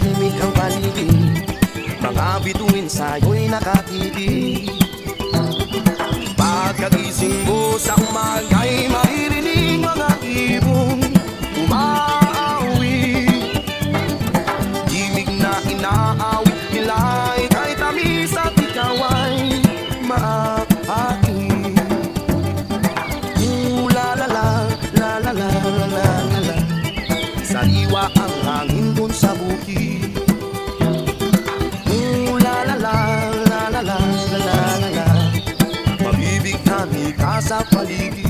tahimik ang paligid, mga bituin sa'yo'y nakatitig. Pagkagising mo sa umaga'y maririnig mga ibon umaawi. Himig na inaawit nila'y kay tamis at ikaw ay maakit. La la la, la la la la la la. Sariwa ang hangin dun sa bukid. La la la, la la la la la la. Mabibig na ka sa paligid.